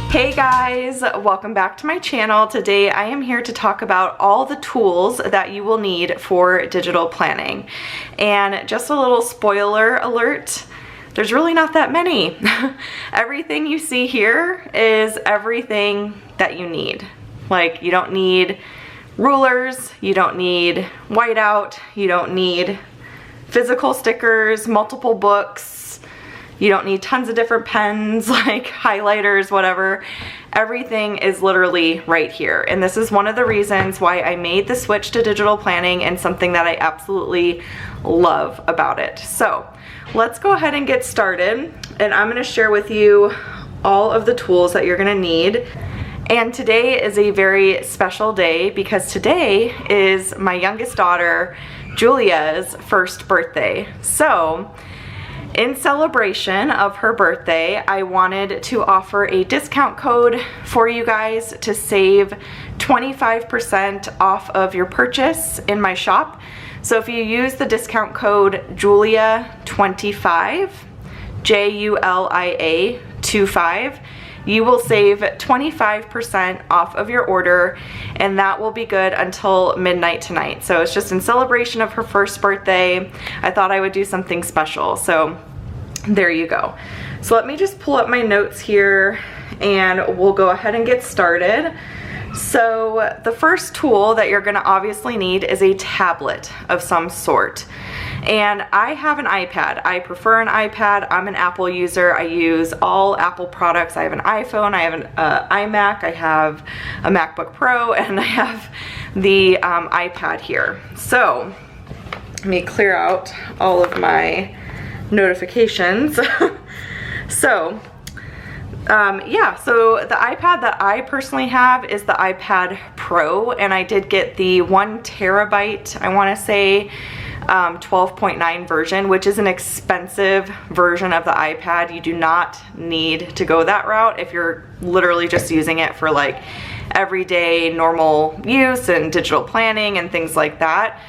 Hey guys, welcome back to my channel. Today I am here to talk about all the tools that you will need for digital planning. And just a little spoiler alert, there's really not that many. Everything you see here is everything that you need. Like, you don't need rulers, you don't need whiteout, you don't need physical stickers, multiple books, you don't need tons of different pens, like highlighters, whatever. Everything is literally right here. And this is one of the reasons why I made the switch to digital planning and something that I absolutely love about it. So let's go ahead and get started. And I'm gonna share with you all of the tools that you're gonna need. And today is a very special day because today is my youngest daughter, Julia's first birthday. So in celebration of her birthday, I wanted to offer a discount code for you guys to save 25% off of your purchase in my shop. So if you use the discount code Julia25, Julia 25, you will save 25% off of your order, and that will be good until midnight tonight. So it's just in celebration of her first birthday. I thought I would do something special. So there you go. So let me just pull up my notes here and we'll go ahead and get started. So the first tool that you're gonna obviously need is a tablet of some sort. And I have an iPad. I prefer an iPad. I'm an Apple user. I use all Apple products. I have an iPhone, I have an iMac, I have a MacBook Pro, and I have the iPad here. So let me clear out all of my notifications. So yeah, so the iPad that I personally have is the iPad Pro, and I did get the 1 terabyte, I want to say 12.9 version, which is an expensive version of the iPad. You do not need to go that route if you're literally just using it for like everyday normal use and digital planning and things like that.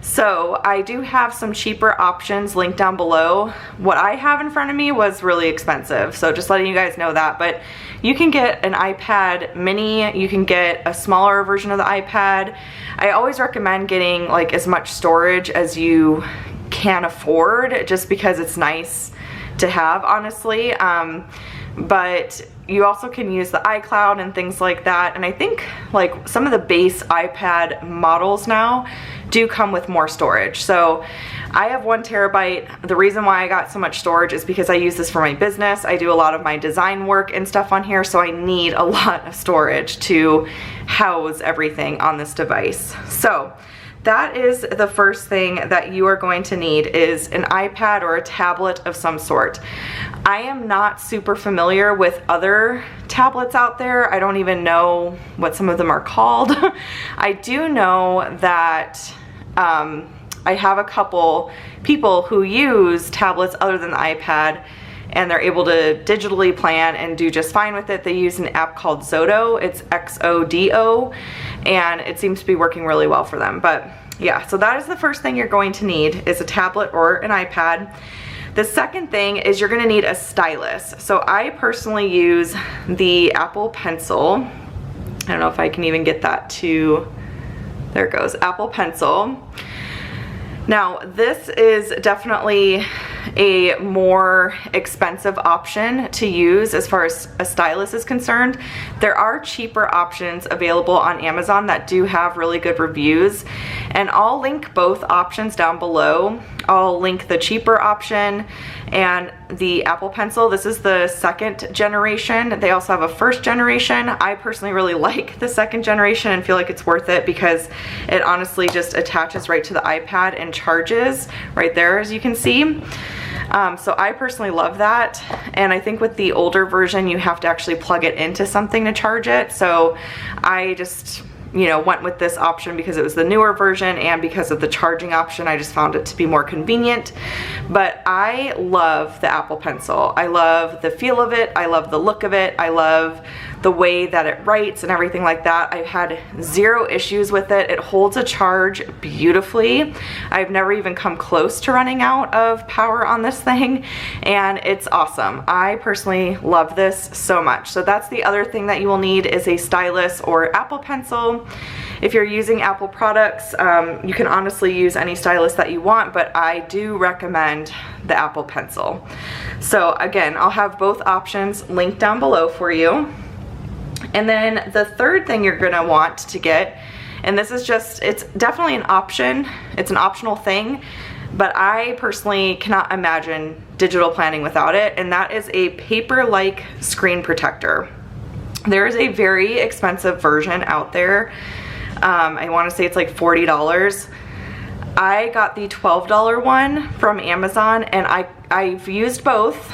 So I do have some cheaper options linked down below. What I have in front of me was really expensive, so just letting you guys know that. But you can get an iPad mini, you can get a smaller version of the iPad. I always recommend getting like as much storage as you can afford, just because it's nice to have, honestly. But you also can use the iCloud and things like that. And I think like some of the base iPad models now do come with more storage. So I have 1 terabyte. The reason why I got so much storage is because I use this for my business. I do a lot of my design work and stuff on here, so I need a lot of storage to house everything on this device. So that is the first thing that you are going to need, is an iPad or a tablet of some sort. I am not super familiar with other tablets out there. I don't even know what some of them are called. I do know that I have a couple people who use tablets other than the iPad, and they're able to digitally plan and do just fine with it. They use an app called Xoxo. It's Xoxo, and it seems to be working really well for them. But yeah, so that is the first thing you're going to need, is a tablet or an iPad. The second thing is you're gonna need a stylus. So I personally use the Apple Pencil. I don't know if I can even get that to, there it goes, Apple Pencil. Now, this is definitely a more expensive option to use as far as a stylus is concerned. There are cheaper options available on Amazon that do have really good reviews, and I'll link both options down below. I'll link the cheaper option and the Apple Pencil. This is the 2nd generation. They also have a 1st generation. I personally really like the 2nd generation and feel like it's worth it because it honestly just attaches right to the iPad and charges right there, as you can see. So I personally love that, and I think with the older version you have to actually plug it into something to charge it. So I just, you know, went with this option because it was the newer version, and because of the charging option I just found it to be more convenient. But I love the Apple Pencil. I love the feel of it, I love the look of it, I love the way that it writes and everything like that. I've had zero issues with it. It holds a charge beautifully. I've never even come close to running out of power on this thing, and it's awesome. I personally love this so much. So that's the other thing that you will need, is a stylus or Apple Pencil. If you're using Apple products, you can honestly use any stylus that you want, but I do recommend the Apple Pencil. So again, I'll have both options linked down below for you. And then the third thing you're gonna want to get, and this is just, it's definitely an option, it's an optional thing, but I personally cannot imagine digital planning without it, and that is a paper-like screen protector. There is a very expensive version out there. I wanna say it's like $40. I got the $12 one from Amazon, and I've used both,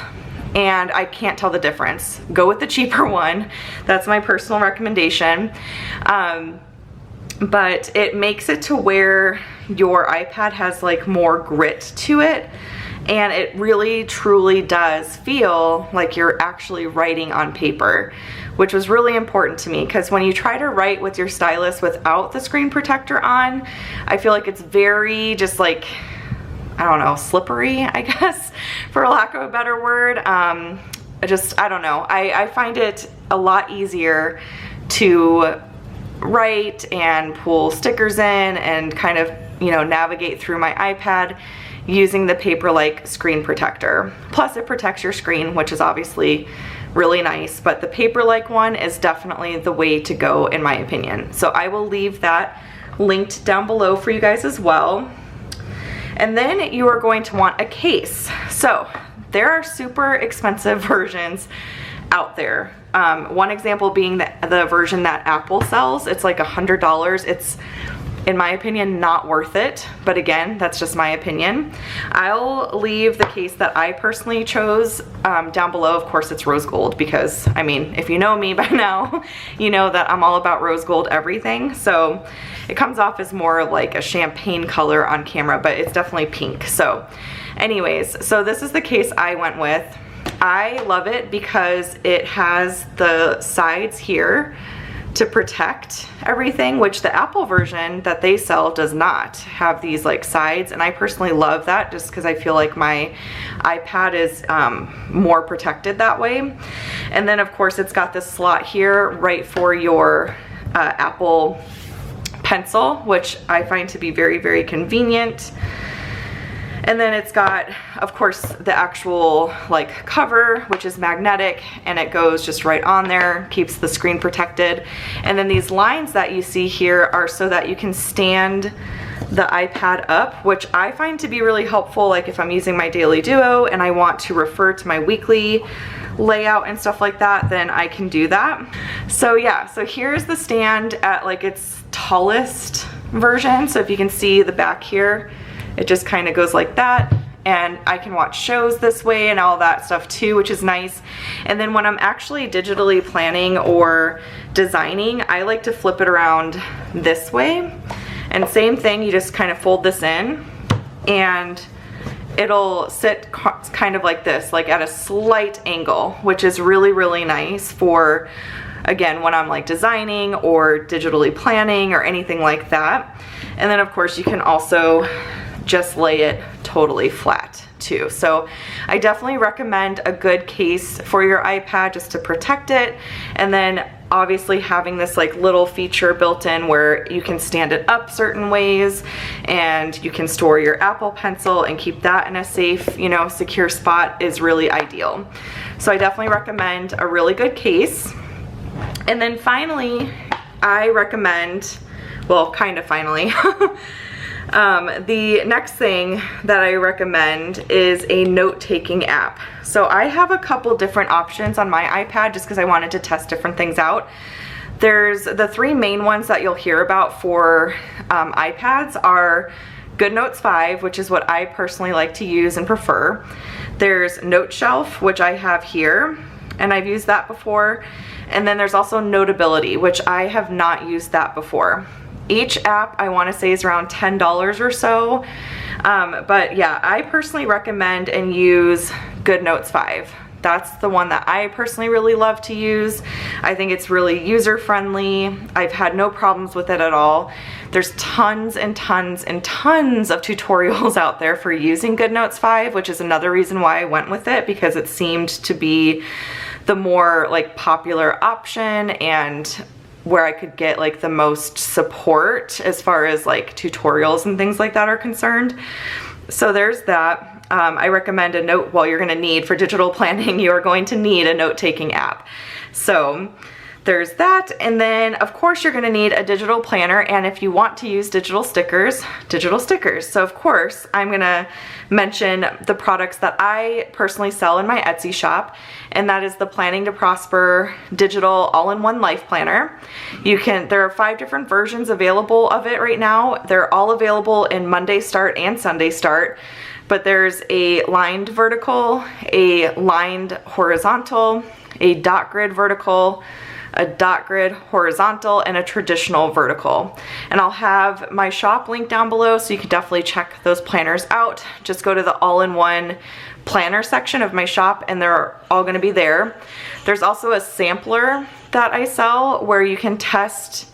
and I can't tell the difference. Go with the cheaper one. That's my personal recommendation. But it makes it to where your iPad has like more grit to it, and it really truly does feel like you're actually writing on paper, which was really important to me, because when you try to write with your stylus without the screen protector on, I feel like it's very just like, I don't know, slippery, I guess, for lack of a better word. I don't know. I find it a lot easier to write and pull stickers in and kind of, you know, navigate through my iPad using the paper-like screen protector. Plus it protects your screen, which is obviously really nice, but the paper-like one is definitely the way to go in my opinion. So I will leave that linked down below for you guys as well. And then you are going to want a case. So there are super expensive versions out there. One example being the version that Apple sells. It's like $100. It's, in my opinion, not worth it. But again, that's just my opinion. I'll leave the case that I personally chose down below. Of course, it's rose gold, because, I mean, if you know me by now, you know that I'm all about rose gold everything. So it comes off as more like a champagne color on camera, but it's definitely pink. So anyways, so this is the case I went with. I love it because it has the sides here to protect everything, which the Apple version that they sell does not have these like sides, and I personally love that just because I feel like my iPad is more protected that way. And then of course it's got this slot here right for your Apple Pencil, which I find to be very, very convenient. And then it's got, of course, the actual like cover, which is magnetic, and it goes just right on there, keeps the screen protected. And then these lines that you see here are so that you can stand the iPad up, which I find to be really helpful. Like if I'm using my daily duo and I want to refer to my weekly layout and stuff like that, then I can do that. So yeah, so here's the stand at like its tallest version. So if you can see the back here, it just kind of goes like that, and I can watch shows this way and all that stuff too, which is nice. And then when I'm actually digitally planning or designing, I like to flip it around this way. And same thing, you just kind of fold this in and it'll sit kind of like this, like at a slight angle, which is really, really nice for, again, when I'm like designing or digitally planning or anything like that. And then of course you can also just lay it totally flat too. So I definitely recommend a good case for your iPad just to protect it. And then obviously having this like little feature built in where you can stand it up certain ways, and you can store your Apple Pencil and keep that in a safe, you know, secure spot is really ideal. So I definitely recommend a really good case. And then finally, I recommend, well, kind of finally, the next thing that I recommend is a note-taking app. So I have a couple different options on my iPad just because I wanted to test different things out. There's the three main ones that you'll hear about for iPads are Goodnotes 5, which is what I personally like to use and prefer. There's Noteshelf, which I have here, and I've used that before. And then there's also Notability, which I have not used that before. Each app I want to say is around $10 or so, but yeah, I personally recommend and use Goodnotes 5. That's the one that I personally really love to use. I think it's really user-friendly. I've had no problems with it at all. There's tons and tons and tons of tutorials out there for using Goodnotes 5, which is another reason why I went with it, because it seemed to be the more like popular option and where I could get like the most support as far as like tutorials and things like that are concerned. So there's that. I recommend a note, well, you're gonna need for digital planning, you are going to need a note-taking app. So there's that, and then of course you're gonna need a digital planner, and if you want to use digital stickers. So of course I'm gonna mention the products that I personally sell in my Etsy shop, and that is the Planning to Prosper digital all-in-one life planner. There are 5 different versions available of it right now. They're all available in Monday Start and Sunday Start. But there's a lined vertical, a lined horizontal, a dot grid vertical, a dot grid horizontal, and a traditional vertical. And I'll have my shop link down below, so you can definitely check those planners out. Just go to the all-in-one planner section of my shop and they're all gonna be there. There's also a sampler that I sell where you can test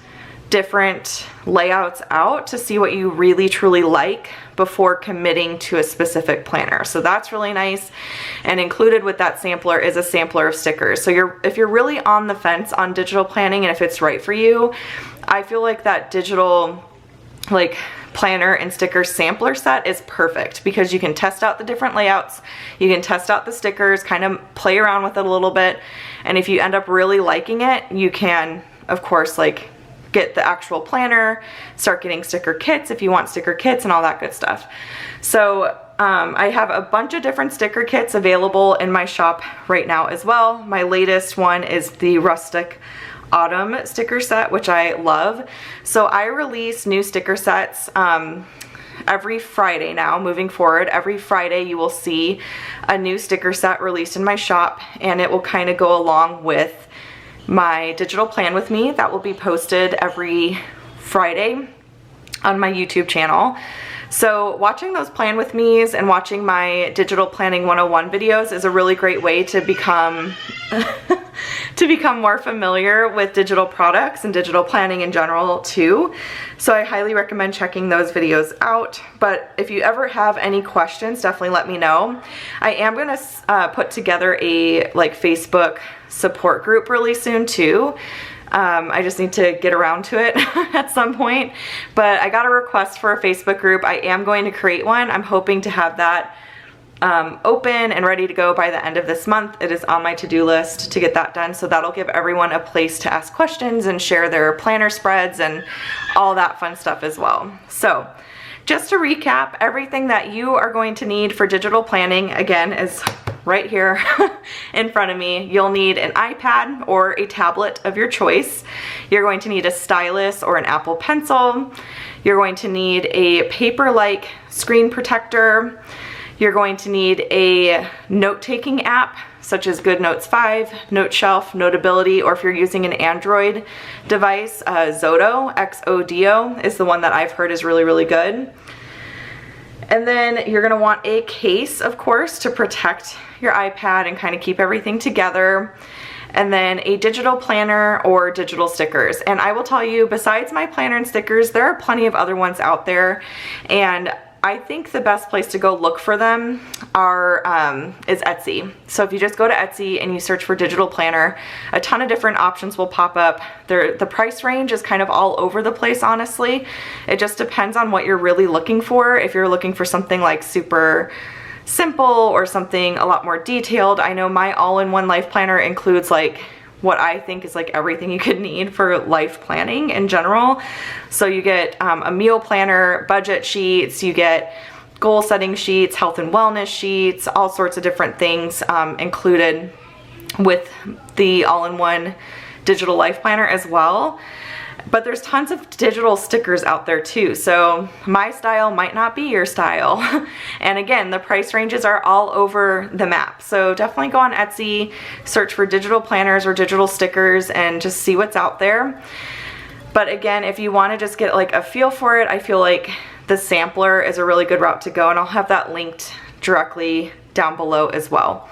different layouts out to see what you really truly like before committing to a specific planner. So that's really nice. And included with that sampler is a sampler of stickers. So if you're really on the fence on digital planning and if it's right for you, I feel like that digital like planner and sticker sampler set is perfect, because you can test out the different layouts, you can test out the stickers, kind of play around with it a little bit, and if you end up really liking it, you can of course like get the actual planner, start getting sticker kits if you want sticker kits and all that good stuff. So I have a bunch of different sticker kits available in my shop right now as well. My latest one is the Rustic Autumn sticker set, which I love. So I release new sticker sets every Friday now. Moving forward, every Friday you will see a new sticker set released in my shop, and it will kind of go along with my digital plan with me that will be posted every Friday on my YouTube channel. So watching those plan with me's and watching my digital planning 101 videos is a really great way to become more familiar with digital products and digital planning in general too. So I highly recommend checking those videos out. But if you ever have any questions, definitely let me know. I am gonna put together a like Facebook support group really soon too. I just need to get around to it at some point, but I got a request for a Facebook group. I am going to create one. I'm hoping to have that open and ready to go by the end of this month. It is on my to-do list to get that done, so that'll give everyone a place to ask questions and share their planner spreads and all that fun stuff as well. So just to recap, everything that you are going to need for digital planning, again, is right here in front of me. You'll need an iPad or a tablet of your choice. You're going to need a stylus or an Apple Pencil. You're going to need a paper-like screen protector. You're going to need a note-taking app such as Goodnotes 5, Noteshelf, Notability, or if you're using an Android device, Xoxo, Xoxo is the one that I've heard is really, really good. And then you're gonna want a case, of course, to protect your iPad and kind of keep everything together. And then a digital planner or digital stickers. And I will tell you, besides my planner and stickers, there are plenty of other ones out there. And I think the best place to go look for them is Etsy. So if you just go to Etsy and you search for digital planner, a ton of different options will pop up. The price range is kind of all over the place, honestly. It just depends on what you're really looking for. If you're looking for something like super simple or something a lot more detailed, I know my all-in-one life planner includes like what I think is like everything you could need for life planning in general. So you get a meal planner, budget sheets, you get goal setting sheets, health and wellness sheets, all sorts of different things included with the all-in-one digital life planner as well. But there's tons of digital stickers out there too, so my style might not be your style. And again, the price ranges are all over the map. So definitely go on Etsy, search for digital planners or digital stickers and just see what's out there. But again, if you want to just get like a feel for it, I feel like the sampler is a really good route to go, and I'll have that linked directly down below as well.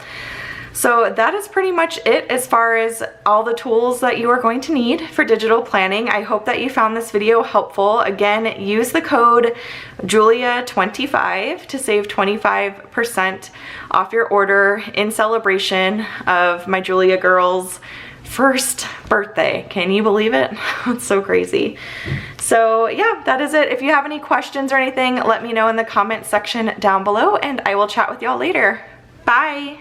So that is pretty much it as far as all the tools that you are going to need for digital planning. I hope that you found this video helpful. Again, use the code Julia25 to save 25% off your order in celebration of my Julia girl's first birthday. Can you believe it? It's so crazy. So yeah, that is it. If you have any questions or anything, let me know in the comment section down below, and I will chat with y'all later. Bye.